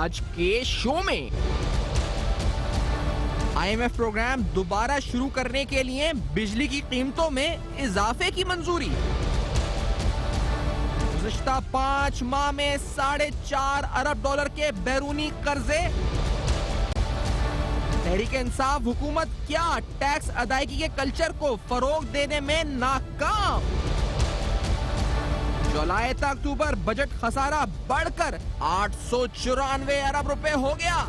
आज के शो में। IMF प्रोग्राम दोबारा शुरू करने के लिए बिजली की कीमतों में इजाफे की मंजूरी। गुज़िश्ता 5 माह में $4.5 अरब के बैरूनी कर्जे। तहरीक इंसाफ हुकूमत क्या टैक्स अदायगी के कल्चर को फरोग देने में नाकाम। जुलाई तक अक्टूबर बजट खसारा बढ़कर 894 अरब रुपए हो गया।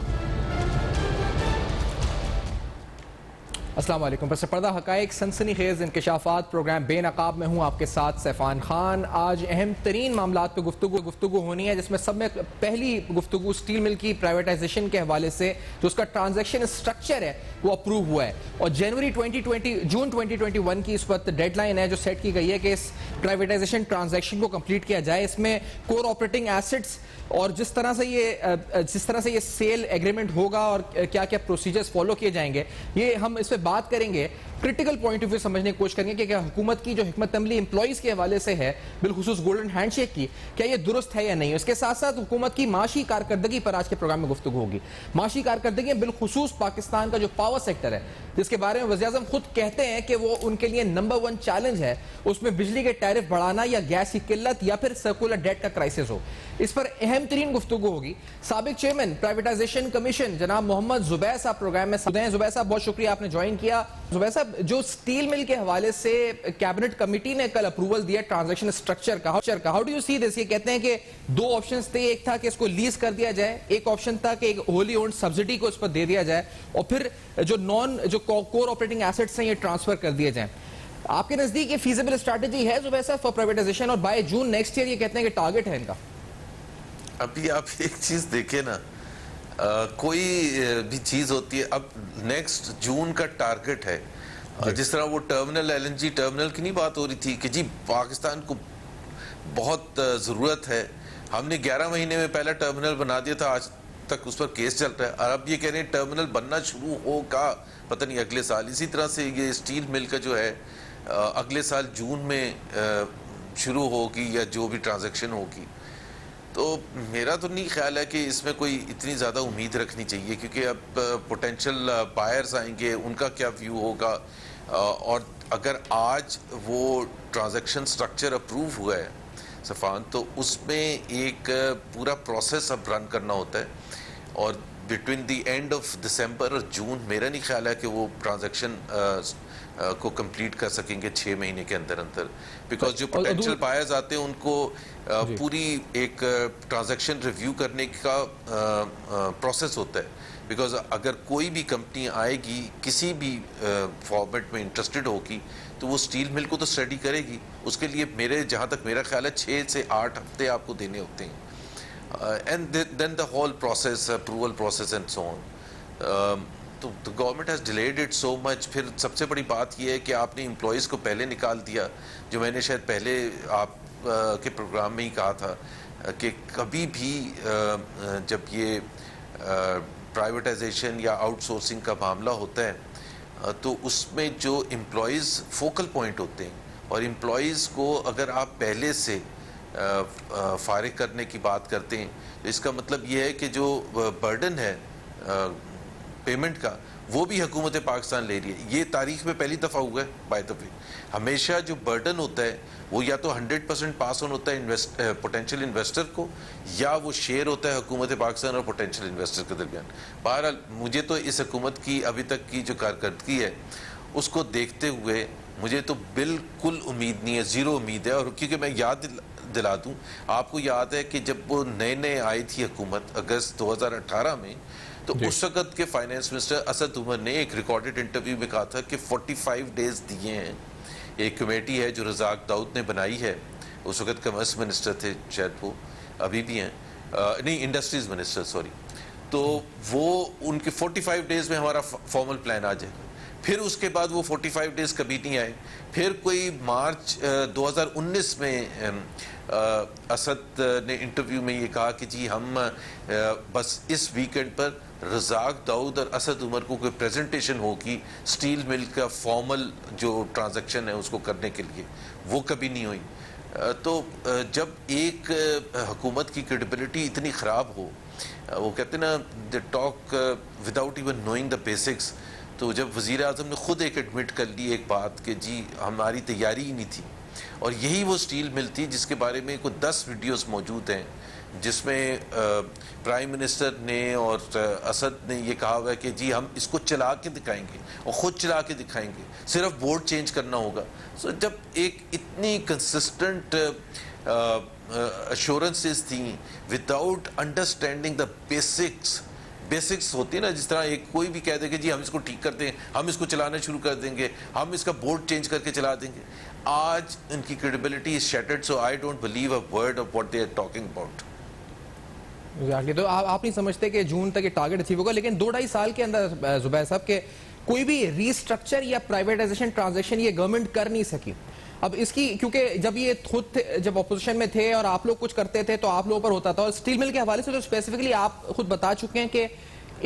अस्सलाम वालेकुम। बस पर्दा हकाइक सनसनीखेज इंकशाफात प्रोग्राम बेनकाब में हूँ आपके साथ सैफान खान। आज अहम तरीन मामलात पे गुफ्तगू होनी है, जिसमें सब में पहली गुफ्तगू स्टील मिल की प्राइवेटाइजेशन के हवाले से जो उसका ट्रांजैक्शन स्ट्रक्चर है वो अप्रूव हुआ है और जून 2021 की इस वक्त डेडलाइन है जो सेट की गई है कि इस प्राइवेटाइजेशन ट्रांजैक्शन को कंप्लीट किया जाए। इसमें कोर ऑपरेटिंग एसेट्स और जिस तरह से ये सेल एग्रीमेंट होगा और क्या क्या प्रोसीजर्स फॉलो किए जाएंगे, ये हम इस पे बात करेंगे। क्रिटिकल पॉइंट ऑफ व्यू समझने की कोशिश करेंगे कि क्या हुकूमत की जो हिकमत अमली एम्प्लॉइज के हवाले से है, बिलखुसूस गोल्डन हैंडशेक की, क्या ये दुरुस्त है या नहीं। उसके साथ साथ हुकूमत की माशी कारकर्दगी पर आज के प्रोग्राम में गुफ्तगू होगी। माशी कारकर्दगी बिलखुसूस पाकिस्तान का जो पावर सेक्टर है, जिसके बारे में वज़ीर आज़म खुद कहते हैं कि वो उनके लिए नंबर 1 चैलेंज है, उसमें बिजली के टैरिफ बढ़ाना या गैस की किल्लत या फिर सर्कुलर डेट का क्राइसिस हो। इस पर अहम तरीन गुफ्तगू होगी। साबिक चेयरमैन प्राइवेटाइजेशन कमीशन जनाब मोहम्मद जुबैर साहब प्रोग्राम में। जुबैर साहब बहुत शुक्रिया आपने ज्वाइन किया। जुबैर साहब, जो स्टील मिल के हवाले से कैबिनेट कमेटी ने कल अप्रूवल दिया ट्रांजैक्शन स्ट्रक्चर का, how do you see this? ये कहते हैं कि 2 ऑप्शंस थे, एक था कि इसको लीज कर दिया जाए, एक ऑप्शन था कि एक होली ओन्ड सब्सिडी को इस पर दे दिया जाए और फिर जो कोर ऑपरेटिंग एसेट्स हैं ये ट्रांसफर कर दिए जाए। आपके नजदीक ये फीजिबल स्ट्रेटजी है जुबैर साहब फॉर प्राइवेटाइजेशन और बाय जून नेक्स्ट ईयर ये कहते हैं कि टारगेट है इनका? अभी आप एक चीज देखें ना, कोई भी चीज होती है, अब नेक्स्ट जून का टारगेट है। जिस तरह वो टर्मिनल LNG टर्मिनल की नहीं बात हो रही थी कि जी पाकिस्तान को बहुत जरूरत है, हमने 11 महीने में पहला टर्मिनल बना दिया था, आज तक उस पर केस चल रहा है और अब ये कह रहे हैं टर्मिनल बनना शुरू होगा पता नहीं अगले साल। इसी तरह से ये स्टील मिल का जो है अगले साल जून में शुरू होगी या जो भी ट्रांजैक्शन होगी। तो मेरा तो नहीं ख्याल है कि इसमें कोई इतनी ज़्यादा उम्मीद रखनी चाहिए, क्योंकि अब पोटेंशियल बायर्स आएंगे, उनका क्या व्यू होगा। और अगर आज वो ट्रांजैक्शन स्ट्रक्चर अप्रूव हुआ है सफ़ान, तो उसमें एक पूरा प्रोसेस अब रन करना होता है और between the end of December और जून मेरा नहीं ख्याल है कि वो ट्रांजैक्शन को कंप्लीट कर सकेंगे 6 महीने के अंदर अंदर, बिकॉज जो पोटेंशियल बायर्स आते हैं उनको पूरी एक ट्रांजैक्शन रिव्यू करने का प्रोसेस होता है। बिकॉज अगर कोई भी कंपनी आएगी किसी भी फॉर्मेट में इंटरेस्टेड होगी तो वो स्टील मिल को तो स्टडी करेगी, उसके लिए जहाँ तक मेरा ख्याल है 6 से 8 हफ्ते आपको देने होते हैं। And then the whole process, approval process and so on. तो the government has delayed it so much. फिर सबसे बड़ी बात यह है कि आपने एम्प्लॉयज़ को पहले निकाल दिया, जो मैंने शायद पहले आप के प्रोग्राम में ही कहा था कि कभी भी जब ये प्राइवेटाइजेशन या आउटसोर्सिंग का मामला होता है तो उसमें जो एम्प्लॉयज़ फोकल पॉइंट होते हैं और एम्प्लॉयज़ को अगर आप पहले से फारिग करने की बात करते हैं तो इसका मतलब ये है कि जो बर्डन है पेमेंट का वो भी हुकूमत पाकिस्तान ले रही है। ये तारीख में पहली दफ़ा हुआ है बाय द वे। हमेशा जो बर्डन होता है वो या तो 100% पास ऑन होता है पोटेंशियल इन्वेस्टर को, या वो शेयर होता है हुकूमत पाकिस्तान और पोटेंशियल इन्वेस्टर के दरमियान। बहरहाल मुझे तो इस हुकूमत की अभी तक की जो कारकर्दगी है उसको देखते हुए मुझे तो बिल्कुल उम्मीद नहीं है, ज़ीरो उम्मीद है। और क्योंकि मैं याद दिला दूँ, आपको याद है कि जब वो नए आई थी हुकूमत अगस्त 2018 में, तो उस वक्त के फाइनेंस मिनिस्टर असद उमर ने एक रिकॉर्डेड इंटरव्यू में कहा था कि 45 डेज दिए हैं। एक कमेटी है जो रज़ाक दाऊद ने बनाई है, उस वक्त कमर्स मिनिस्टर थे शायद, वो अभी भी हैं, नहीं इंडस्ट्रीज मिनिस्टर सॉरी। तो वो उनके 45 डेज में हमारा फॉर्मल प्लान आ जाएगा। फिर उसके बाद वो 45 डेज कभी नहीं आए। फिर कोई मार्च 2019 में असद ने इंटरव्यू में ये कहा कि जी हम बस इस वीकेंड पर रज़ाक दाऊद और असद उमर को कोई प्रेजेंटेशन होगी स्टील मिल का फॉर्मल जो ट्रांजैक्शन है उसको करने के लिए, वो कभी नहीं हुई। तो जब एक हुकूमत की क्रेडिबिलिटी इतनी ख़राब हो वो कहते हैं ना the talk without even knowing the basics. तो जब वज़ीर आज़म ने खुद एक एडमिट कर ली एक बात कि जी हमारी तैयारी ही नहीं थी, और यही वो स्टील मिल थी जिसके बारे में कुछ 10 वीडियोस मौजूद हैं जिसमें प्राइम मिनिस्टर ने और असद ने ये कहा हुआ है कि जी हम इसको चला के दिखाएंगे और ख़ुद चला के दिखाएंगे, सिर्फ बोर्ड चेंज करना होगा। सो जब एक इतनी कंसिस्टेंट अश्योरेंसेस थी विदाउट अंडरस्टैंडिंग द बेसिक्स होती है ना, जिस तरह एक कोई भी कह दे कि जी हम इसको ठीक करते हैं, हम इसको चलाना शुरू कर देंगे, हम इसका बोर्ड चेंज करके चला देंगे, आज इनकी credibility is shattered. So I don't believe a word of what they are talking about. तो आप नहीं समझते कि जून तक ये टारगेट अचीव होगा? लेकिन 2-2.5 साल के अंदर जुबैर साहब के कोई भी रीस्ट्रक्चर या प्राइवेटाइजेशन ट्रांजैक्शन ये गवर्नमेंट कर नहीं सकी। अब इसकी क्योंकि जब ये खुद जब ऑपोजिशन में थे और आप लोग कुछ करते थे तो आप लोगों पर होता था, और स्टील मिल के हवाले से तो स्पेसिफिकली आप खुद बता चुके हैं कि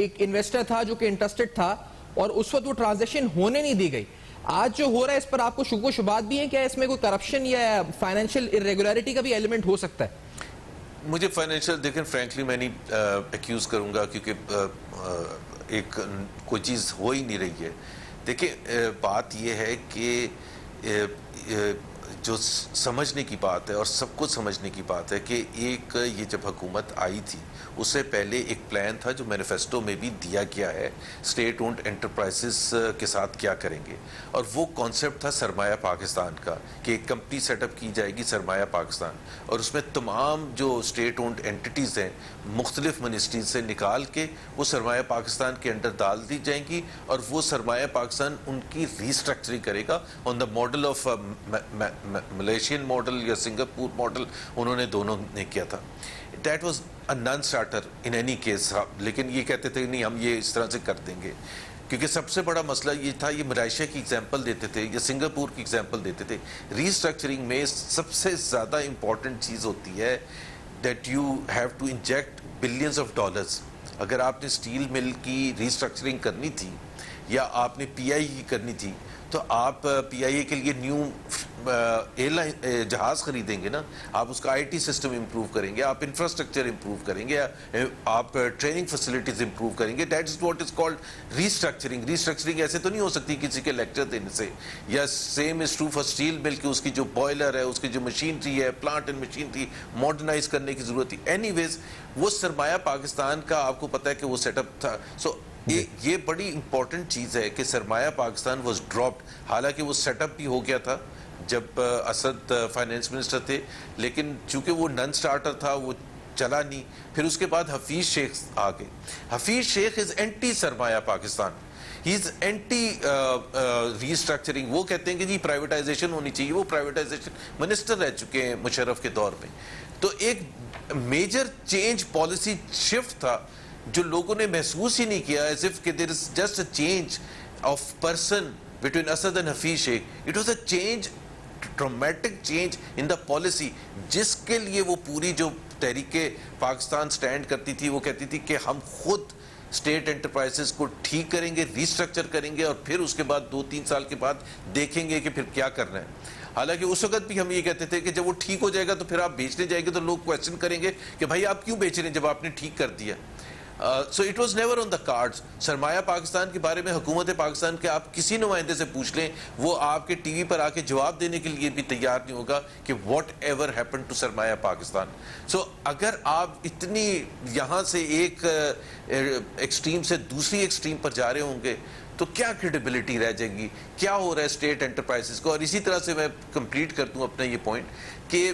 एक इन्वेस्टर था जो कि इंटरेस्टेड था और उस वक्त वो ट्रांजैक्शन होने नहीं दी गई। आज जो हो रहा है इस पर आपको शुको शुबात भी है क्या? इसमें कोई करप्शन या फाइनेंशियल इरेगुलरिटी का भी एलिमेंट हो सकता है? मुझे फाइनेंशियल देखें फ्रैंकली मैं नहीं एक्यूज करूंगा, क्योंकि एक कोई चीज़ हो ही नहीं रही है। देखिए बात यह है कि जो समझने की बात है और सब कुछ समझने की बात है कि एक ये जब हुकूमत आई थी उससे पहले एक प्लान था जो मैनिफेस्टो में भी दिया गया है, स्टेट ओन्ड एंटरप्राइजेस के साथ क्या करेंगे, और वो कॉन्सेप्ट था सरमाया पाकिस्तान का कि एक कंपनी सेटअप की जाएगी सरमाया पाकिस्तान, और उसमें तमाम जो स्टेट ओन्ड एंटिटीज़ हैं मुख्तलिफ मिनिस्ट्रीज से निकाल के वो सरमाया पाकिस्तान के अंडर डाल दी जाएंगी, और वो सरमाया पाकिस्तान उनकी रीस्ट्रक्चरिंग करेगा on the model of Malaysian model या सिंगापुर मॉडल, उन्होंने दोनों ने किया था। That was a non starter in any case, लेकिन ये कहते थे नहीं हम ये इस तरह से कर देंगे, क्योंकि सबसे बड़ा मसला ये था, ये मलेशिया की एग्जांपल देते थे या सिंगापुर की एग्जांपल देते थे। रीस्ट्रक्चरिंग में सबसे ज़्यादा इंपॉर्टेंट चीज़ होती है that you have to inject billions of dollars. अगर आपने स्टील मिल की रीस्ट्रक्चरिंग करनी थी या आपने पीआई की करनी थी, तो आप पीआईए के लिए न्यू एयरलाइन जहाज़ खरीदेंगे ना, आप उसका आईटी सिस्टम इंप्रूव करेंगे, आप इंफ्रास्ट्रक्चर इंप्रूव करेंगे, आप ट्रेनिंग फैसिलिटीज़ इंप्रूव करेंगे। That is what is called restructuring. Restructuring ऐसे तो नहीं हो सकती किसी के लेक्चर देने से, या same is true for steel mill की उसकी जो बॉयलर है, उसकी जो मशीनरी है, प्लांट एंड मशीनरी मॉडर्नाइज करने की ज़रूरत थी। एनीवेज वो सरमाया पाकिस्तान का आपको पता है कि वो सेटअप था। सो ये बड़ी इंपॉर्टेंट चीज़ है कि सरमाया पाकिस्तान वाज ड्रॉप्ड। हालांकि वो सेटअप भी हो गया था जब असद फाइनेंस मिनिस्टर थे, लेकिन चूंकि वो नॉन स्टार्टर था वो चला नहीं। फिर उसके बाद हफीज शेख आ गए। Hafeez Shaikh is anti Sarmaya Pakistan, he is anti restructuring. वो कहते हैं कि जी प्राइवेटाइजेशन होनी चाहिए। वो प्राइवेटाइजेशन मिनिस्टर रह चुके हैं मुशर्रफ के दौर में। तो एक मेजर चेंज पॉलिसी शिफ्ट था जो लोगों ने महसूस ही नहीं किया, as if there is just a change of person between Asad and Hafeez Sheikh. It was a change, dramatic change in the policy, जिसके लिए वो पूरी जो तहरीके पाकिस्तान स्टैंड करती थी, वो कहती थी कि हम खुद स्टेट एंटरप्राइजेस को ठीक करेंगे, रीस्ट्रक्चर करेंगे, और फिर उसके बाद 2-3 साल के बाद देखेंगे कि फिर क्या करना है। हालांकि उस वक्त भी हम ये कहते थे कि जब वो ठीक हो जाएगा तो फिर आप बेचने जाएंगे तो लोग क्वेश्चन करेंगे कि भाई आप क्यों बेच रहे हैं जब आपने ठीक कर दिया। So it was never on the cards. Sarmaya Pakistan के बारे में हुकूमत पाकिस्तान के आप किसी नुमाइंदे से पूछ लें, वो आपके टीवी पर आके जवाब देने के लिए भी तैयार नहीं होगा कि what ever happen to Sarmaya Pakistan. So अगर आप इतनी यहाँ से एक एक्सट्रीम से दूसरी एक्सट्रीम पर जा रहे होंगे तो क्या क्रेडिबिलिटी रह जाएगी, क्या हो रहा है स्टेट एंटरप्राइजेस को। और इसी तरह से मैं कंप्लीट कर दूं अपना ये पॉइंट कि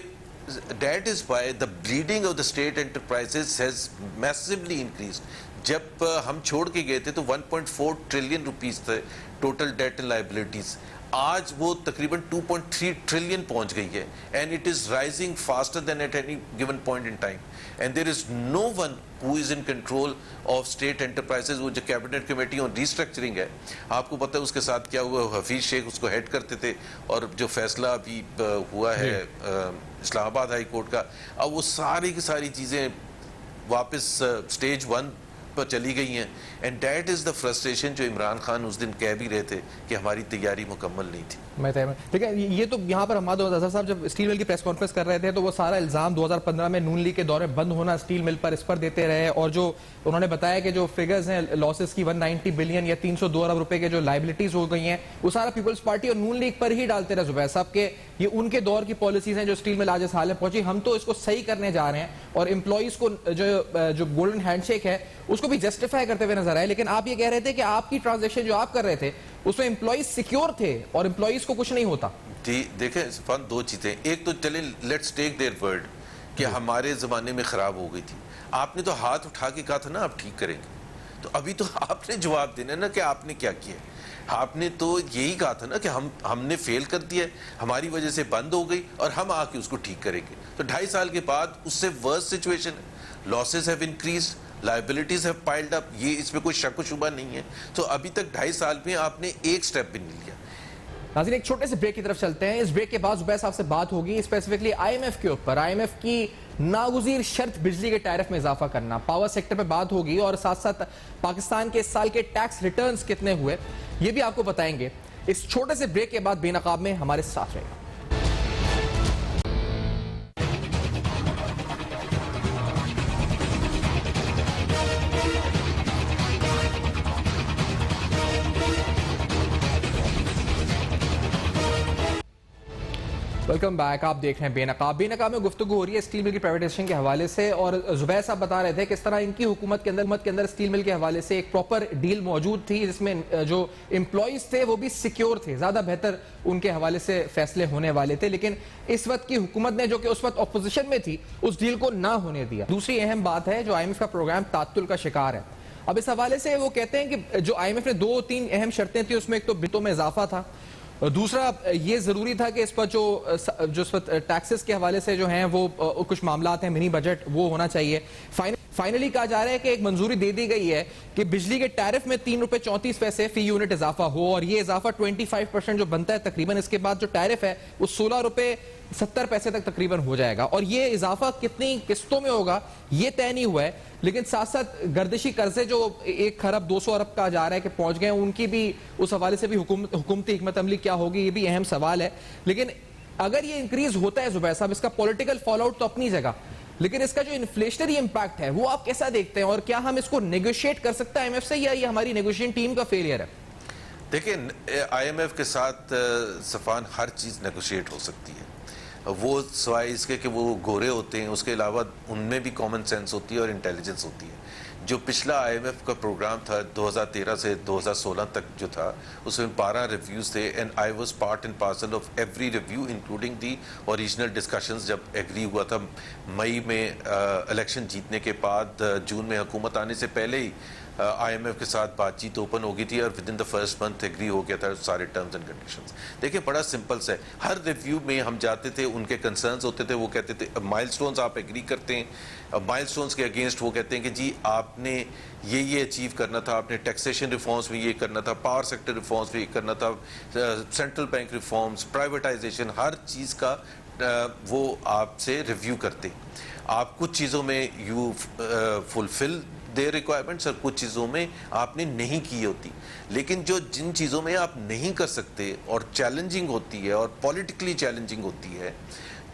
that is why the bleeding of the state enterprises has massively increased. जब हम छोड़ के गए थे तो 1.4 ट्रिलियन रुपीस थे टोटल डेट एंड लाइबिलिटीज, आज वो तकरीबन 2.3 ट्रिलियन पहुंच गई है, and it is rising faster than at any given point in time, and there is no one who is in control of state enterprises. वो जो cabinet committee on restructuring है, आपको पता है उसके साथ क्या हुआ, हफीज शेख उसको हेड करते थे, और जो फैसला अभी हुआ है इस्लामाबाद हाई कोर्ट का, अब वो सारी की सारी चीज़ें वापस स्टेज 1 पर चली गई हैं, and that is the frustration जो इमरान खान उस दिन कह भी रहे थे कि हमारी तैयारी मुकम्मल नहीं थी। मैं ठीक है, ये तो यहाँ पर हमाद अजहर साहब जब स्टील मिल की प्रेस कॉन्फ्रेंस कर रहे थे तो वो सारा इल्ज़ाम 2015 में नून लीग के दौर में बंद होना स्टील मिल पर इस पर देते रहे, और जो उन्होंने बताया कि जो फिगर्स हैं लॉसेस की 190 बिलियन या 302 अरब रुपए के जो लाइबिलिटीज हो गई हैं वो सारा पीपल्स पार्टी और नून लीग पर ही डालते रहे जुबैर साहब के ये उनके दौर की पॉलिसीज हैं जो स्टील मिल आज इस हाल में पहुंची, हम तो इसको सही करने जा रहे हैं और एम्प्लॉइज को जो गोल्डन हैंडशेक है उसको भी जस्टिफाई करते हुए नजर आए। लेकिन आप ये कह रहे थे कि आपकी ट्रांजेक्शन जो आप कर रहे थे उसमें एम्प्लॉइज सिक्योर थे और एम्प्लॉइज को कुछ नहीं होता। जी देखें फन, दो चीजें, एक तो चले लेट्स टेक देयर वर्ड कि हमारे जमाने में खराब हो गई थी, आपने तो हाथ उठा के कहा था ना आप ठीक करेंगे, तो अभी तो आपने जवाब देना ना कि आपने क्या किया। आपने तो यही कहा था ना कि हमने फेल कर दिया, हमारी वजह से बंद हो गई और हम आके उसको ठीक करेंगे। तो 2.5 साल के बाद उससे वर्स्ट सिचुएशन है, losses have increased, liabilities have piled up, ये इसमें कोई शक व शुबा नहीं है। तो अभी तक 2.5 साल में आपने एक स्टेप भी नहीं लिया। नाज़रीन एक छोटे से ब्रेक की तरफ चलते हैं, इस ब्रेक के बाद जुबैर साहब से बात होगी स्पेसिफिकली आईएमएफ के ऊपर, आईएमएफ की नागुज़ीर शर्त बिजली के टैरिफ में इजाफा करना, पावर सेक्टर पे बात होगी और साथ साथ पाकिस्तान के इस साल के टैक्स रिटर्न्स कितने हुए ये भी आपको बताएंगे। इस छोटे से ब्रेक के बाद बेनकाब में हमारे साथ रहेगा। वेलकम बैक, आप देख रहे हैं बेनकाब। बेनकाब में गुफ्तगू हो रही है स्टील मिल की प्राइवेटाइजेशन के हवाले से और जुबैर साहब बता रहे थे किस तरह इनकी हुकूमत के अंदर स्टील मिल के हवाले से एक प्रॉपर डील मौजूद थी जिसमें जो एम्प्लॉइज थे वो भी सिक्योर थे, ज्यादा बेहतर उनके हवाले से फैसले होने वाले थे। लेकिन इस वक्त की हुकूमत ने जो कि उस वक्त अपोजिशन में थी उस डील को ना होने दिया। दूसरी अहम बात है जो IMF का प्रोग्राम तात्तुल का शिकार है। अब इस हवाले से वो कहते हैं कि जो IMF ने 2-3 अहम शर्तें थी उसमें एक तो बितों में इजाफा था, दूसरा ये जरूरी था कि इस पर जो टैक्सेस के हवाले से जो हैं वो कुछ मामलात हैं, मिनी बजट वो होना चाहिए। फाइनली कहा जा रहा है कि एक मंजूरी दे दी गई है कि बिजली के टैरिफ में 3 रुपए 34 पैसे फी यूनिट इजाफा हो और ये इजाफा 25% जो बनता है तकरीबन, इसके बाद जो टैरिफ है वो 16 रुपए 70 पैसे तक तकरीबन हो जाएगा। और ये इजाफा कितनी किस्तों में होगा ये तय नहीं हुआ है, लेकिन साथ साथ गर्दिशी कर्जे जो 1 खरब 200 अरब का जा रहा है कि पहुंच गए, उनकी भी उस हवाले से भी हुकूमती हिकमत अमली क्या होगी ये भी अहम सवाल है। लेकिन अगर ये इंक्रीज होता है जुबैर साहब, इसका पॉलिटिकल फॉल आउट तो अपनी जगह, लेकिन इसका जो इन्फ्लेशनरी इंपैक्ट है वो आप कैसा देखते हैं और क्या हम इसको नेगोशिएट कर सकते हैं IMF से या ये हमारी नेगोशिएशन टीम का फेलियर है? देखिए IMF के साथ सफान हर चीज़ नेगोशिएट हो सकती है, वो सिवाय इसके कि वो गोरे होते हैं, उसके अलावा उनमें भी कॉमन सेंस होती है और इंटेलिजेंस होती है। जो पिछला IMF का प्रोग्राम था 2013 से 2016 तक जो था उसमें 12 रिव्यूज़ थे and I was part and parcel of every review including the original discussions. जब एग्री हुआ था मई में इलेक्शन जीतने के बाद, जून में हुकूमत आने से पहले ही IMF के साथ बातचीत ओपन हो गई थी और within the first month agree हो गया था सारे टर्म्स एंड कंडीशंस। देखिए बड़ा सिंपल सा है, हर रिव्यू में हम जाते थे, उनके कंसर्न्स होते थे, वो कहते थे माइलस्टोन्स आप एग्री करते हैं, माइलस्टोन्स के अगेंस्ट वो कहते हैं कि जी आपने ये अचीव करना था, आपने टैक्सेशन रिफॉर्म्स में ये करना था, पावर सेक्टर रिफॉर्म्स में ये करना था, सेंट्रल बैंक रिफॉर्म्स, प्राइवेटाइजेशन, हर चीज़ का वो आपसे रिव्यू करते। आप कुछ चीज़ों में यू फुलफिल देयर रिक्वायरमेंट्स और कुछ चीज़ों में आपने नहीं की होती, लेकिन जिन चीज़ों में आप नहीं कर सकते और चैलेंजिंग होती है और पॉलिटिकली चैलेंजिंग होती है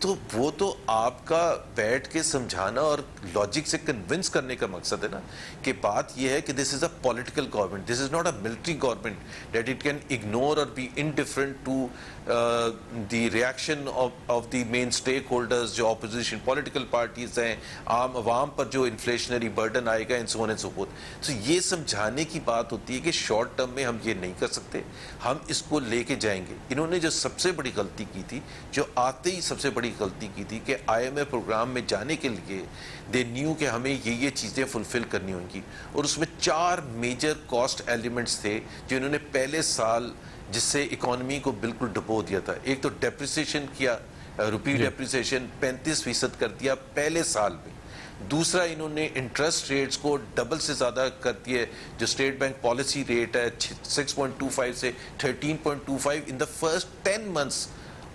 तो वो तो आपका बैठ के समझाना और लॉजिक से कन्विंस करने का मकसद है ना, कि बात ये है कि this is a political government, this is not a military government that it can ignore और be indifferent to the reaction of the main stake holders, जो ऑपोजिशन पॉलिटिकल पार्टीज हैं, आम आवाम पर जो इन्फ्लेशनरी बर्डन आएगा and so on and so forth. तो ये समझाने की बात होती है कि शॉर्ट टर्म में हम ये नहीं कर सकते, हम इसको लेके जाएंगे। इन्होंने जो सबसे बड़ी गलती की थी, जो आते ही सबसे बड़ी गलती की थी कि IMF प्रोग्राम में जाने के लिए दे न्यू कि हमें ये चीज़ें फुलफिल करनी होंगी और उसमें 4 मेजर कॉस्ट एलिमेंट्स थे जो इन्होंने पहले साल जिससे इकोनॉमी को बिल्कुल डुबो दिया था। एक तो डेप्रिसिएशन किया, रुपी डेप्रिसिएशन 35% कर दिया पहले साल में। दूसरा, इन्होंने इंटरेस्ट रेट्स को डबल से ज़्यादा कर दिए, जो स्टेट बैंक पॉलिसी रेट है 6.25 से 13.25 इन the first 10 months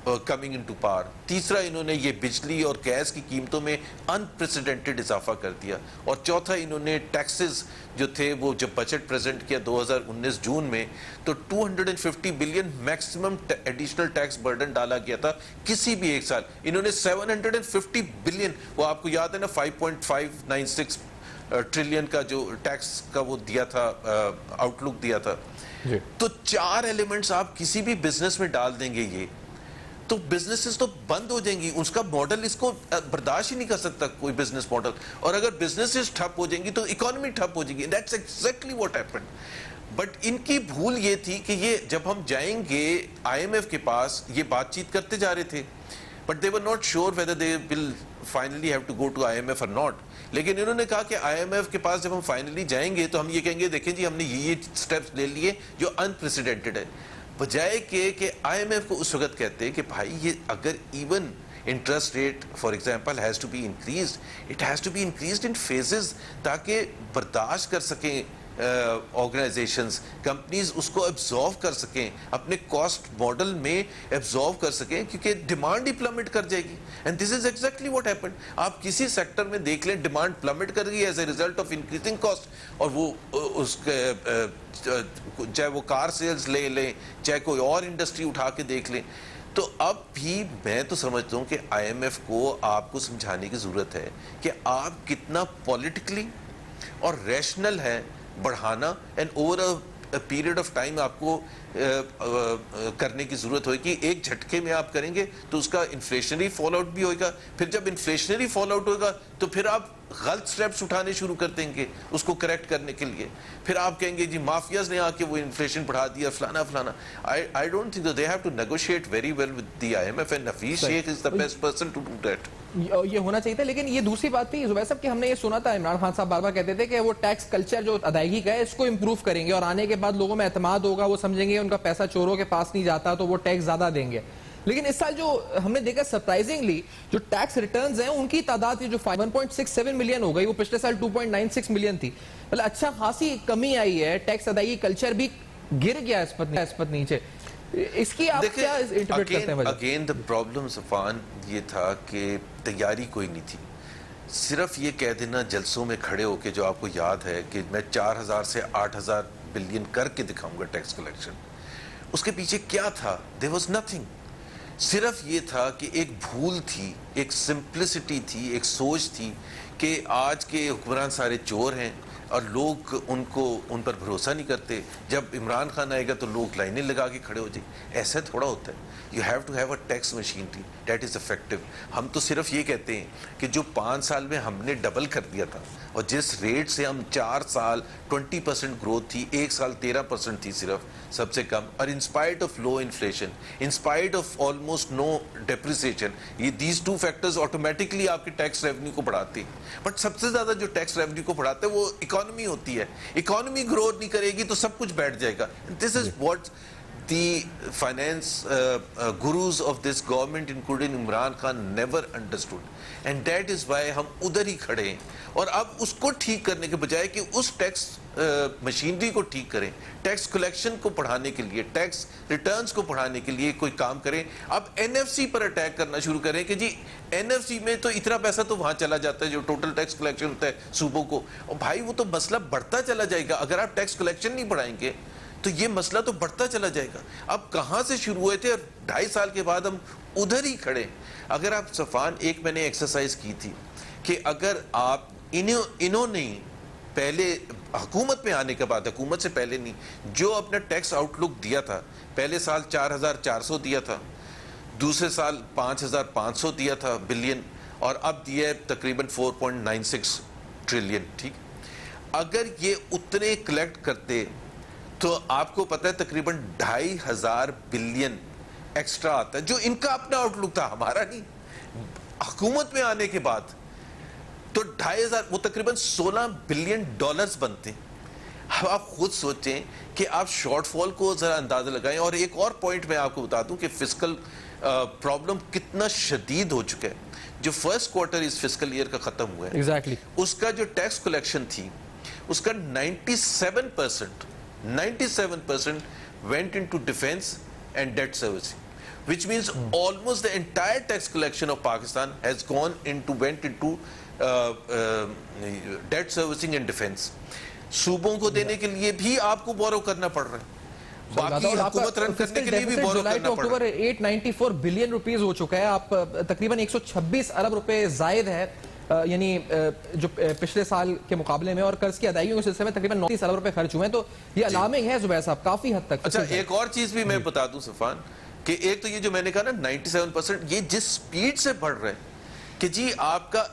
coming into power. तीसरा, इन्होंने ये बिजली और गैस की कीमतों में अनप्रेसिडेंटेड इजाफा कर दिया। और चौथा, इन्होंने टैक्सेस जो थे वो जब बजट प्रेजेंट किया 2019 जून में, तो 250 billion maximum additional tax burden डाला गया था किसी भी एक साल। इन्होंने 750 बिलियन, वो आपको याद है ना, 5.596 ट्रिलियन का जो टैक्स का वो दिया था, आउटलुक दिया था। तो 4 एलिमेंट्स आप किसी भी बिजनेस में डाल देंगे ये, तो बिजनेसेस तो बंद हो जाएंगी। उसका मॉडल इसको बर्दाश्त ही नहीं कर सकता कोई बिजनेस मॉडल। और अगर बिजनेसेस ठप हो जाएंगी तो इकोनॉमी ठप हो जाएगी। That's exactly what happened. But इनकी भूल ये थी कि ये जब हम जाएंगे IMF के पास, ये बातचीत करते जा रहे थे, but they were not sure whether they will finally have to go to IMF or not. लेकिन इन्होंने कहा कि IMF के पास जब हम फाइनली जाएंगे तो हम ये कहेंगे, देखें जी हमने ये स्टेप्स ले लिए जो अनप्रेसिडेंटेड है। बजाय कि IMF को उस वक्त कहते हैं कि भाई ये अगर even interest rate for example has to be increased, it has to be increased in phases, ताकि बर्दाश्त कर सकें ऑर्गेनाइजेशंस, कंपनीज उसको एब्जॉर्व कर सकें, अपने कॉस्ट मॉडल में एब्जॉर्व कर सकें, क्योंकि डिमांड ही प्लमेट कर जाएगी। And this is exactly what happened. आप किसी सेक्टर में देख लें, डिमांड प्लमेट कर गई as a result of increasing cost. और वो उसके चाहे वो कार सेल्स ले लें, चाहे कोई और इंडस्ट्री उठा के देख लें। तो अब भी मैं तो समझता हूँ कि IMF को आपको समझाने की जरूरत है कि आप कितना पॉलिटिकली और रैशनल है बढ़ाना, and over a period of time आपको करने की जरूरत होगी। एक झटके में आप करेंगे तो उसका इन्फ्लेशनरी फॉल आउट भी होगा। फिर जब इन्फ्लेशनरी फॉल आउट होगा तो फिर आप गलत स्टेप्स उठाने शुरू कर देंगे उसको करेक्ट करने के लिए। फिर आप कहेंगे जी माफियाज ने आके वो इन्फ्लेशन बढ़ा दिया, फलाना फलाना। I don't think they have to negotiate very well with the IMF, and Nafees Sheikh is the best person to do that. ये होना चाहिए था। लेकिन ये दूसरी बात थी जुबैर साहब कि हमने ये सुना था, इमरान खान साहब बार बार कहते थे कि वो टैक्स कल्चर जो अदायगी का है इसको इंप्रूव करेंगे और आने के बाद लोगों में एतमाद होगा, वो समझेंगे उनका पैसा चोरों के पास नहीं जाता तो वो टैक्स ज्यादा देंगे। लेकिन इस साल जो हमने देखा सरप्राइजिंगली जो टैक्स रिटर्न्स हैं उनकी तादाद जो 1.67 मिलियन हो गई, वो पिछले साल 2.96 मिलियन थी। मतलब अच्छा खासी कमी आई है। टैक्स अदायगी कल्चर भी गिर गया इस पर नीचे। इसकी आप क्या इंटरप्रेट करते हैं? अगेन द प्रॉब्लम सफान ये था कि तैयारी कोई नहीं थी। सिर्फ ये कह देना जलसों में खड़े होके, जो आपको याद है कि मैं 4000 से 8000 बिलियन करके दिखाऊंगा टैक्स कलेक्शन, उसके पीछे क्या था? There was nothing. सिर्फ ये था कि एक भूल थी, एक सिंप्लिसिटी थी, एक सोच थी कि आज के हुक्मरान सारे चोर हैं और लोग उन पर भरोसा नहीं करते। जब इमरान खान आएगा तो लोग लाइनें लगा के खड़े हो जाए। ऐसा थोड़ा होता है। You have to have a tax machinery that is effective. हम तो सिर्फ ये कहते हैं कि जो 5 साल में हमने डबल कर दिया था और जिस रेट से हम 4 साल 20% ग्रोथ थी, 1 साल 13% थी सिर्फ सबसे कम, और in spite of low inflation, in spite of almost no depreciation, ये दीज 2 फैक्टर्स ऑटोमेटिकली आपके टैक्स रेवेन्यू को बढ़ाते हैं। बट सबसे ज्यादा जो टैक्स रेवेन्यू को बढ़ाते हैं वो इकोनॉमी होती है। इकोनॉमी ग्रो नहीं करेगी तो सब कुछ बैठ जाएगा। This is what the finance gurus of this government including Imran Khan never understood, and that is why हम उधर ही खड़े हैं। और अब उसको ठीक करने के बजाय कि उस टैक्स मशीनरी को ठीक करें, टैक्स कलेक्शन को बढ़ाने के लिए, टैक्स रिटर्न्स को बढ़ाने के लिए कोई काम करें, अब NFC पर अटैक करना शुरू करें कि जी NFC में तो इतना पैसा तो वहां चला जाता है जो टोटल टैक्स कलेक्शन होता है सूबों को। और भाई वो तो मसला बढ़ता चला जाएगा। अगर आप टैक्स कलेक्शन नहीं बढ़ाएंगे तो ये मसला तो बढ़ता चला जाएगा। अब कहां से शुरू हुए थे और 2.5 साल के बाद हम उधर ही खड़े। अगर आप सफान, एक मैंने एक्सरसाइज की थी कि अगर आप इन्होंने पहले हुकूमत में आने के बाद, हुकूमत से पहले नहीं, जो अपना टैक्स आउटलुक दिया था, पहले साल 4400 दिया था, दूसरे साल 5500 दिया था बिलियन, और अब दिया है तकरीबन 4.96 ट्रिलियन। ठीक, अगर ये उतने कलेक्ट करते तो आपको पता है तकरीबन 2500 बिलियन एक्स्ट्रा आता है, जो इनका अपना आउटलुक था, हमारा नहीं। हुकूमत में आने के बाद तो 2500, वो तकरीबन $16 बिलियन बनते। अब आप खुद सोचें कि आप शॉर्टफॉल को जरा अंदाजा लगाएं। और एक और पॉइंट मैं आपको बता दूं कि फिस्कल प्रॉब्लम कितना शदीद हो चुका है। जो फर्स्ट क्वार्टर इस फिस्कल ईयर का खत्म हुआ है, एग्जैक्टली उसका जो टैक्स कलेक्शन थी उसका 97% went into defense and debt servicing। which means almost the entire tax collection of Pakistan has went into debt servicing and defense. सूबों को देने के लिए भी आपको बोरो करना पड़ रहा है, बाकी हुकूमत रन करने के लिए भी बोरो करना पड़ रहा है। 894 बिलियन रुपीस हो चुका है, आप तकरीबन 126 अरब रुपए जायद है यानी जो पिछले साल के मुकाबले में, और कर्ज की अदायगियों के सिलसिले में तकरीबन 29 अरब रुपए खर्च हुए हैं। तो ये अलार्मिंग है जुबैर साहब काफी हद तक। अच्छा, एक और चीज भी मैं बता दूं सफान कि एक तो ये जो मैंने कहा ना 97%, ये जिस स्पीड से बढ़ रहा है कि जी आपका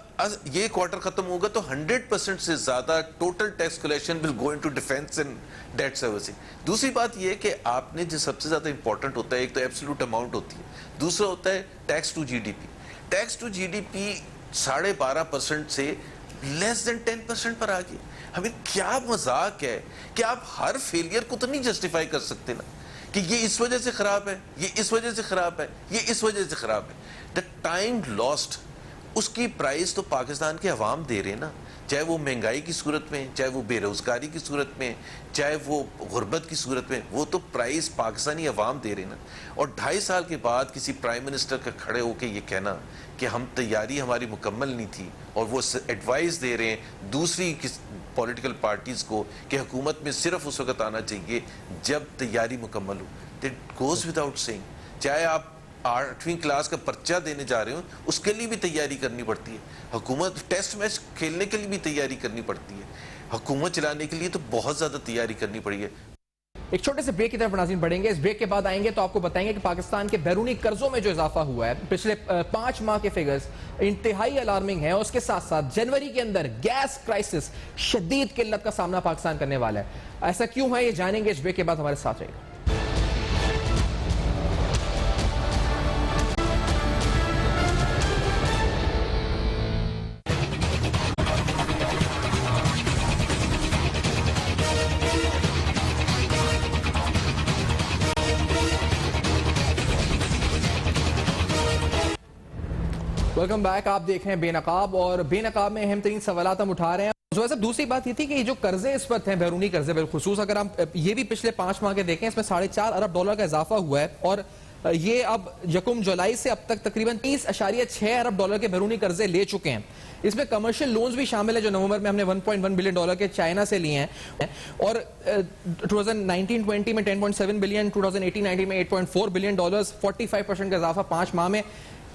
ये क्वार्टर खत्म होगा तो 100% से ज्यादा total tax collection will go into defence and debt servicing. दूसरी बात ये कि आपने जो सबसे ज्यादा इंपॉर्टेंट होता है, एक तो एब्सोल्यूट अमाउंट होती है, दूसरा होता है tax to GDP. Tax to GDP 12.5% से लेस देन 10% पर आ गई। हमें क्या मजाक है कि आप हर फेलियर को तो नहीं जस्टिफाई कर सकते ना कि ये इस वजह से खराब है, ये इस वजह से खराब है, ये इस वजह से खराब है। द टाइम लॉस्ट, उसकी प्राइस तो पाकिस्तान के अवाम दे रहे हैं ना, चाहे वो महंगाई की सूरत में, चाहे वो बेरोजगारी की सूरत में, चाहे वो गुर्बत की सूरत में, वो तो प्राइस पाकिस्तानी अवाम दे रहे हैं ना। और 2.5 साल के बाद किसी प्राइम मिनिस्टर का खड़े होकर ये कहना कि हम तैयारी हमारी मुकम्मल नहीं थी, और वो एडवाइस दे रहे हैं दूसरी पॉलिटिकल पार्टीज को कि हुकूमत में सिर्फ उस वक्त आना चाहिए जब तैयारी मुकम्मल हो। That goes without saying. चाहे आप 8वीं क्लास का पर्चा देने जा रहे हो, उसके लिए भी तैयारी करनी पड़ती है। हुकूमत टेस्ट मैच खेलने के लिए भी तैयारी करनी पड़ती है। हुकूमत चलाने के लिए तो बहुत ज्यादा तैयारी करनी पड़ी है। एक छोटे से ब्रेक की तरफ नाज़रीन बढ़ेंगे। इस ब्रेक के बाद आएंगे तो आपको बताएंगे कि पाकिस्तान के बैरूनी कर्जों में जो इजाफा हुआ है, पिछले 5 माह के फिगर्स इंतहाई अलार्मिंग है। उसके साथ साथ जनवरी के अंदर गैस क्राइसिस, शदीद किल्लत का सामना पाकिस्तान करने वाला है। ऐसा क्यों है ये जानेंगे इस ब्रेक के बाद, हमारे साथ रहेगा। Welcome back. आप देख रहे हैं बेनकाब, और बेनकाब में अहम तरीन सवालात हम उठा रहे हैं। तो दूसरी बात ये थी कि ये जो कर्जे इस वक्त हैं, बैरूनी कर्जे बिलखुसूस, अगर हम ये भी पिछले 5 माह के देखें, इसमें $4.5 अरब का इजाफा हुआ है, और ये अब 1 जुलाई से अब तक तकरीबन $30.6 अरब के बैरूनी कर्जे ले चुके हैं। इसमें कमर्शियल लोन्स भी शामिल है जो नवंबर में हमने $1.1 बिलियन के चाइना से लिए हैं, और 2019-20 में 10.7 बिलियन, 2018-19 में 8.4 बिलियन डॉलर, 45% का इजाफा 5 माह में।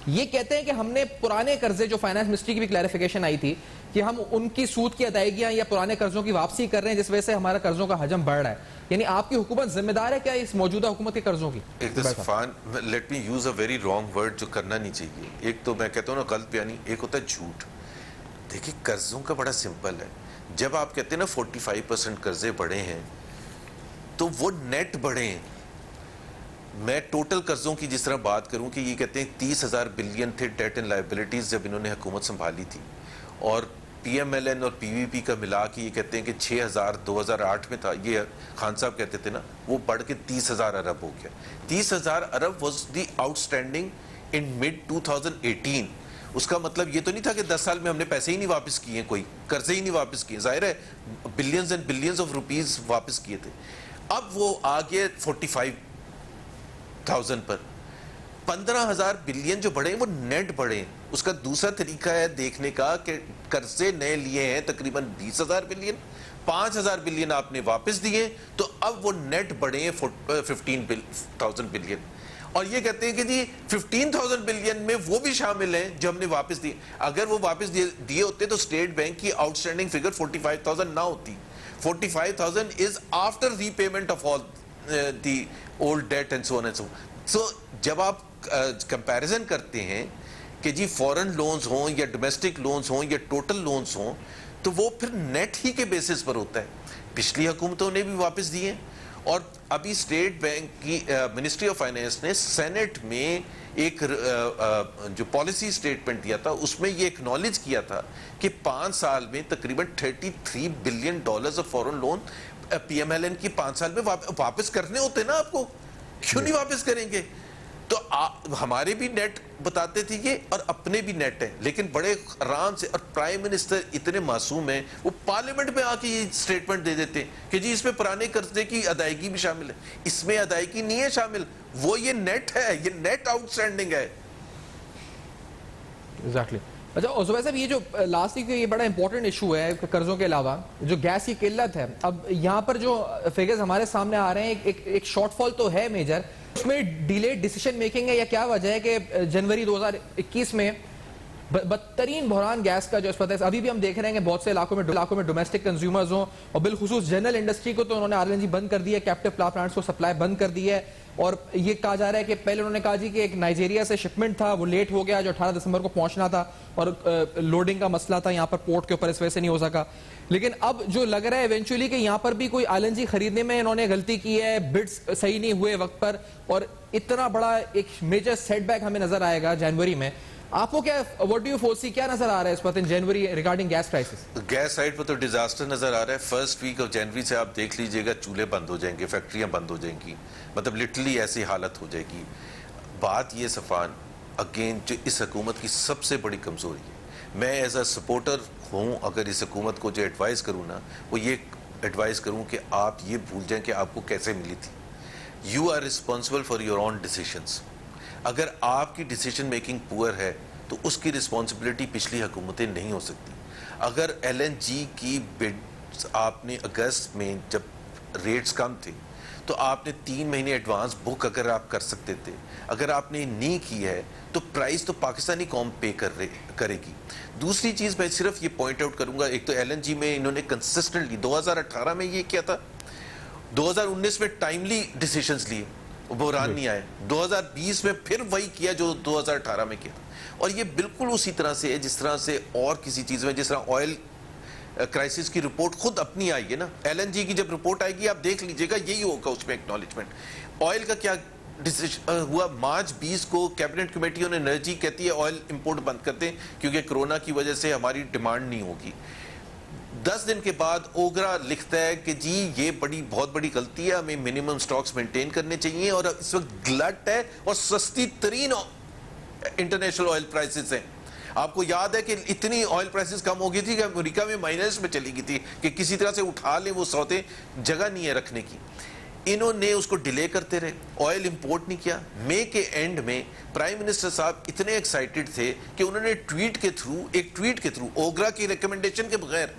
ये कहते हैं कि हमने पुराने कर्जे, जो फाइनेंस मिनिस्ट्री की भी क्लैरिफिकेशन आई थी कि हम उनकी सूद की अदायगियां या पुराने कर्जों की वापसी कर रहे हैं, जिस वजह से हमारा कर्जों का हजम बढ़ रहा है। यानी आपकी हुकूमत जिम्मेदार है क्या इस मौजूदा हुकूमत के कर्जों की? एक तो सफान, let me use a very wrong word जो करना नहीं चाहिए। एक तो मैं कहता हूँ ना गलत बयानी, एक होता है झूठ। देखिए, कर्जों का बड़ा सिंपल है। जब आप कहते हैं ना 45% कर्जे बढ़े हैं, तो वो नेट बढ़े हैं। मैं टोटल कर्जों की जिस तरह बात करूं कि ये कहते हैं 30,000 बिलियन थे डेट एंड लायबिलिटीज जब इन्होंने हुकूमत संभाली थी, और PMLN और PVP का मिला के ये कहते हैं कि 6,000 2008 में था, ये खान साहब कहते थे ना, वो बढ़ के 30,000 अरब हो गया। 30,000 अरब was the outstanding in mid 2018। उसका मतलब ये तो नहीं था कि 10 साल में हमने पैसे ही नहीं वापस किए, कोई कर्जे ही नहीं वापस किए। जाहिर है billions and billions of rupees वापस किए थे। अब वो आ गए 45,000 पर। 15,000 बिलियन जो बढ़े वो नेट बढ़े। उसका दूसरा तरीका है देखने का कि कर्जे नए लिए हैं तकरीबन 20,000 बिलियन, 5,000 बिलियन आपने वापस दिए, तो अब वो नेट बढ़े हैं 15,000 बिलियन। और ये कहते हैं कि जी 15,000 बिलियन में वो भी शामिल हैं जो हमने वापस दिए। अगर वो वापस दिए होते तो स्टेट बैंक की आउटस्टैंडिंग फिगर 45,000 ना होती। 45,000 is after repayment of all the old debt and so on and so. So जब आप कंपैरिजन करते हैं कि जी फॉरेन लोन्स हों या डोमेस्टिक लोन्स हों या टोटल लोन्स हों, तो वो फिर नेट ही के बेसिस पर होता है। पिछली हुकूमतों ने भी वापस दिए, और अभी स्टेट बैंक की मिनिस्ट्री ऑफ फाइनेंस ने सेनेट में एक जो पॉलिसी स्टेटमेंट दिया था, उसमें ये एक्नॉलेज किया था कि 5 साल में तकरीबन $33 billion of foreign loan PMLN की 5 साल में वापस करने होते ना आपको, क्यों नहीं वापस करेंगे? तो हमारे भी नेट बताते थे ये और अपने भी नेट है, लेकिन बड़े आराम से। और प्राइम मिनिस्टर इतने मासूम हैं, वो पार्लियामेंट में आके ये स्टेटमेंट दे देते हैं कि जी इसमें पुराने कर्जे की अदायगी भी शामिल है। इसमें अदायगी नहीं है शामिल, वो ये नेट है, ये नेट आउटस्टैंडिंग है। एग्जैक्टली। अच्छा और जुबैर साहब, ये जो लास्ट वीक ये बड़ा इंपॉर्टेंट इशू है कर्जों के अलावा, जो गैस की किल्लत है, अब यहाँ पर जो फिगर्स हमारे सामने आ रहे हैं, एक शॉर्टफॉल तो है मेजर, उसमें डिलेड डिसीजन मेकिंग है या क्या वजह है कि जनवरी 2021 में बदतरीन बहरान गैस का जो है, अभी भी हम देख रहे हैं कि बहुत से इलाकों में डोमेस्टिक कंज्यूमर्स हों और बिलखुसूस जनरल इंडस्ट्री को तो उन्होंने आरएलएनजी बंद कर दिया है, कैप्टिव पावर प्लांट्स को सप्लाई बंद कर दिया है। और ये कहा जा रहा है कि पहले उन्होंने कहा जी कि एक नाइजीरिया से शिपमेंट था, वो लेट हो गया, जो 18 दिसंबर को पहुंचना था, और लोडिंग का मसला था यहाँ पर पोर्ट के ऊपर, इस वजह से नहीं हो सका। लेकिन अब जो लग रहा है इवेंचुअली कि यहाँ पर भी कोई एलएनजी खरीदने में इन्होंने गलती की है, बिड्स सही नहीं हुए वक्त पर, और इतना बड़ा एक मेजर सेटबैक हमें नजर आएगा जनवरी में। आपको क्या, व्हाट डू यू फोरसी, क्या नजर आ रहा है इस वक्त in January regarding gas prices? Gas side पर तो डिजास्टर नजर आ रहा है। फर्स्ट वीक ऑफ जनवरी से आप देख लीजिएगा, चूल्हे बंद हो जाएंगे, फैक्ट्रियां बंद हो जाएंगी, मतलब लिटरली ऐसी हालत हो जाएगी। बात ये सफान, अगेन जो इस हुकूमत की सबसे बड़ी कमजोरी है, मैं एज अ सपोर्टर हूँ, अगर इस हुकूमत को जो एडवाइस करूँ ना, वो ये एडवाइस करूँ कि आप ये भूल जाएं कि आपको कैसे मिली थी। You are responsible for your own decisions. अगर आपकी डिसीजन मेकिंग पुअर है तो उसकी रिस्पॉन्सिबिलिटी पिछली हुकूमतें नहीं हो सकती। अगर एलएनजी की बिड्स आपने अगस्त में, जब रेट्स कम थे, तो आपने 3 महीने एडवांस बुक अगर आप कर सकते थे, अगर आपने नहीं की है तो प्राइस तो पाकिस्तानी कौम पे करेगी। दूसरी चीज़ मैं सिर्फ ये पॉइंट आउट करूंगा, एक तो एलएनजी में इन्होंने कंसिस्टेंटली 2018 में ये किया था, 2019 में टाइमली डिसीजंस लिए, बुहरान नहीं आए, 2020 में फिर वही किया जो 2018 में किया। और ये बिल्कुल उसी तरह से है जिस तरह से और किसी चीज़ में, जिस तरह ऑयल क्राइसिस की रिपोर्ट खुद अपनी आई है ना, एलएनजी की जब रिपोर्ट आएगी आप देख लीजिएगा, यही होगा उसमें एक्नॉलेजमेंट। ऑयल का क्या डिसीजन हुआ, मार्च 20 को कैबिनेट कमेटी ऑन एनर्जी कहती है ऑयल इंपोर्ट बंद कर दें क्योंकि कोरोना की वजह से हमारी डिमांड नहीं होगी। 10 दिन के बाद ओगरा लिखता है कि जी ये बहुत बड़ी गलती है, हमें मिनिमम स्टॉक्स मेंटेन करने चाहिए, और इस वक्त ग्लट है और सस्ती तरीन इंटरनेशनल ऑयल प्राइसेस हैं। आपको याद है कि इतनी ऑयल प्राइसेस कम हो गई थी कि अमेरिका में माइनस में चली गई थी कि किसी तरह से उठा लें वो सौदे, जगह नहीं है रखने की। इन्होंने उसको डिले करते रहे, ऑयल इंपोर्ट नहीं किया। मई के एंड में प्राइम मिनिस्टर साहब इतने एक्साइटेड थे कि उन्होंने एक ट्वीट के थ्रू ओगरा की रिकमेंडेशन के बगैर,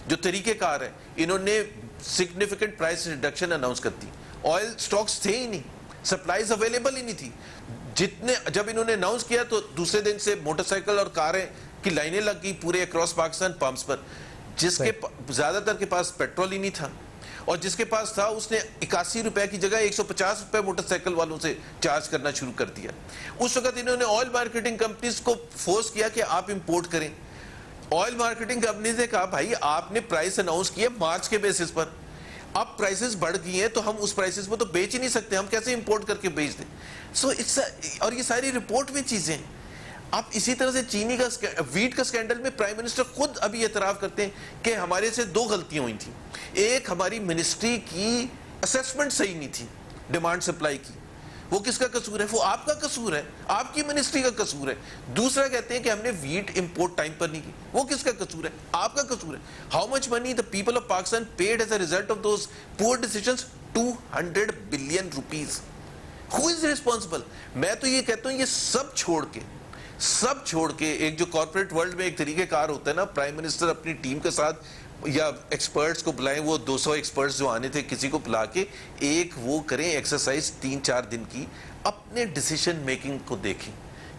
जो तरीकेकार है, इन्होंने सिग्निफिकेंट प्राइस रिडक्शन अनाउंस कर दी। ऑयल स्टॉक्स थे ही नहीं, सप्लाईज अवेलेबल ही नहीं थी। जितने जब इन्होंने अनाउंस किया तो दूसरे दिन से मोटरसाइकिल और कारें की लाइनें लग गई पूरे अक्रॉस पाकिस्तान पंप्स पर। जिसके ज्यादातर के पास पेट्रोल ही नहीं था, और जिसके पास था उसने 81 रुपए की जगह 150 रुपए मोटरसाइकिल वालों से चार्ज करना शुरू कर दिया। उस वक्त इन्होंने ऑयल मार्केटिंग कंपनीज को फोर्स किया कि आप इंपोर्ट करें। ऑयल मार्केटिंग कंपनी ने कहा भाई आपने प्राइस अनाउंस किया मार्च के बेसिस पर, अब प्राइसेस बढ़ गई हैं तो हम उस प्राइसेस में तो बेच ही नहीं सकते, हम कैसे इंपोर्ट करके बेच दें। सो इट्स, और ये सारी रिपोर्ट में चीजें हैं। आप इसी तरह से चीनी का वीट का स्कैंडल में प्राइम मिनिस्टर खुद अभी एतराफ करते हैं कि हमारे से 2 गलतियां हुई थी। एक, हमारी मिनिस्ट्री की असेसमेंट सही नहीं थी डिमांड सप्लाई की, वो किसका कसूर है? वो आपका कसूर है, आपकी मिनिस्ट्री का कसूर है। दूसरा कहते हैं कि हमने वीट इंपोर्ट टाइम पर नहीं की, वो किसका कसूर है? आपका कसूर है। How much money the people of Pakistan paid as a result of those poor decisions? 200 billion rupees. Who is responsible? मैं तो ये कहता हूं ये सब छोड़ के एक जो कॉर्पोरेट वर्ल्ड में एक तरीकेकार होता है ना, प्राइम मिनिस्टर अपनी टीम के साथ या एक्सपर्ट्स को बुलाएं, वो 200 एक्सपर्ट्स जो आने थे किसी को बुला के एक वो करें एक्सरसाइज 3-4 दिन की, अपने डिसीजन मेकिंग को देखें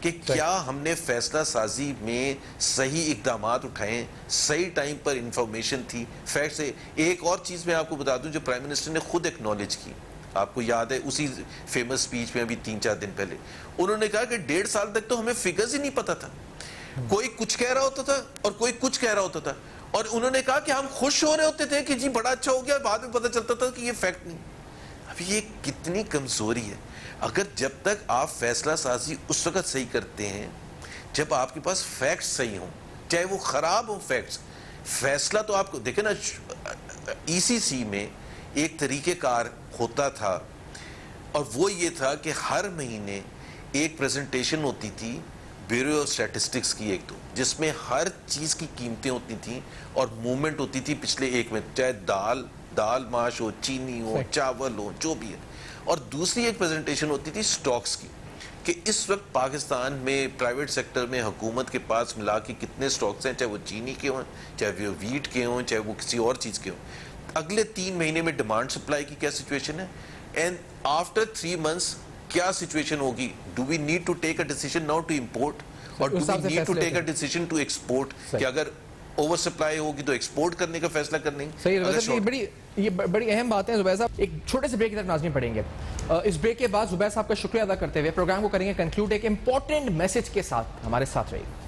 कि क्या हमने फैसला साजी में सही इकदाम उठाए, सही टाइम पर इंफॉर्मेशन थी, फैक्ट से। एक और चीज मैं आपको बता दूं जो प्राइम मिनिस्टर ने खुद एक्नॉलेज की, आपको याद है उसी फेमस स्पीच में अभी 3-4 दिन पहले उन्होंने कहा कि 1.5 साल तक तो हमें फिगर्स ही नहीं पता था, कोई कुछ कह रहा होता था और कोई कुछ कह रहा होता था, और उन्होंने कहा कि हम खुश हो रहे होते थे कि जी बड़ा अच्छा हो गया, बाद में पता चलता था कि ये फैक्ट नहीं। अभी ये कितनी कमजोरी है। अगर जब तक आप फैसला साजी उस वक्त सही करते हैं जब आपके पास फैक्ट्स सही हों, चाहे वो खराब हो फैक्ट्स, फैसला तो आपको देखे ना, ईसीसी में एक तरीकेकार होता था और वो ये था कि हर महीने एक प्रेजेंटेशन होती थी ब्यूरो ऑफ स्टैटिस्टिक्स की एक, तो जिसमें हर चीज की कीमतें होती थी और मूवमेंट होती थी पिछले एक में, चाहे दाल माश हो, चीनी हो, चावल हो, जो भी है। और दूसरी एक प्रेजेंटेशन होती थी स्टॉक्स की, कि इस वक्त पाकिस्तान में प्राइवेट सेक्टर में हुकूमत के पास मिला के कितने स्टॉक्स हैं, चाहे वो चीनी के हों, चाहे वो वीट के हों, चाहे वो किसी और चीज़ के हों। अगले 3 महीने में डिमांड सप्लाई की क्या सिचुएशन है, एंड आफ्टर 3 मंथ्स क्या सिचुएशन होगी। Do we need to take a decision now to import, और do we need to take a decision to export, कि अगर ओवर सप्लाई होगी तो एक्सपोर्ट करने का फैसला करने। सही है, ये बड़ी अहम बात है जुबैर साहब। एक छोटे से ब्रेक की तरफ नाज़रीन पड़ेंगे। इस ब्रेक के बाद जुबैर साहब का शुक्रिया अदा करते हुए प्रोग्राम को करेंगे कंक्लूड एक इंपॉर्टेंट मैसेज के साथ। हमारे साथ रहिए।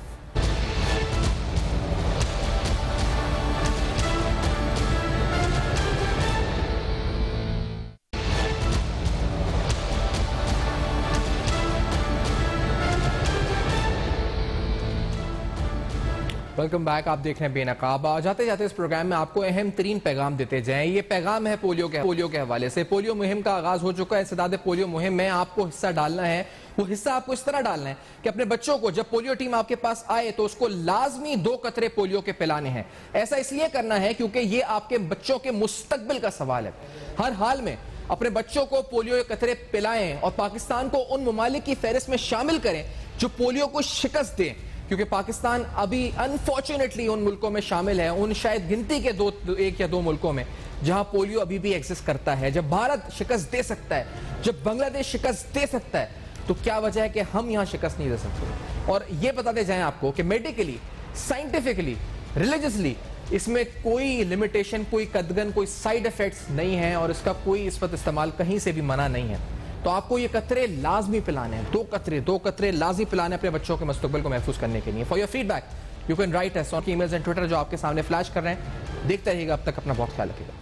Welcome back. आप देख रहे हैं बेनकाब। जाते जाते इस प्रोग्राम में आपको अहम तरीन पैगाम देते जाएं। ये पैगाम है पोलियो के हवाले से। पोलियो मुहिम का आगाज हो चुका है। इंसदाद पोलियो मुहिम में आपको हिस्सा डालना है। वो हिस्सा आपको इस तरह डालना है कि अपने बच्चों को जब पोलियो टीम आपके पास आए तो उसको लाजमी 2 कतरे पोलियो के पिलाने हैं। ऐसा इसलिए करना है क्योंकि ये आपके बच्चों के मुस्तकबिल का सवाल है। हर हाल में अपने बच्चों को पोलियो के कतरे पिलाएं और पाकिस्तान को उन ममालिक की फहरिस्त में शामिल करें जो पोलियो को शिकस्त दें, क्योंकि पाकिस्तान अभी अनफॉर्चुनेटली उन मुल्कों में शामिल है, उन शायद गिनती के 1 या 2 मुल्कों में जहां पोलियो अभी भी एग्जिस्ट करता है। जब भारत शिकस्त दे सकता है, जब बांग्लादेश शिकस्त दे सकता है, तो क्या वजह है कि हम यहां शिकस्त नहीं दे सकते। और यह बताते जाएं आपको कि मेडिकली, साइंटिफिकली, रिलीजियसली इसमें कोई लिमिटेशन, कोई कदगन, कोई साइड इफेक्ट्स नहीं है और इसका कोई इस वक्त इस्तेमाल कहीं से भी मना नहीं है। तो आपको ये कतरे लाजमी पिलाने हैं, 2 कतरे लाजमी पिलाने अपने बच्चों के मुस्तकबिल को महफूज करने के लिए। For your feedback you can write us on emails and Twitter जो आपके सामने फ्लैश कर रहे हैं। देखते रहिएगा। अब तक अपना बहुत ख्याल रखिएगा।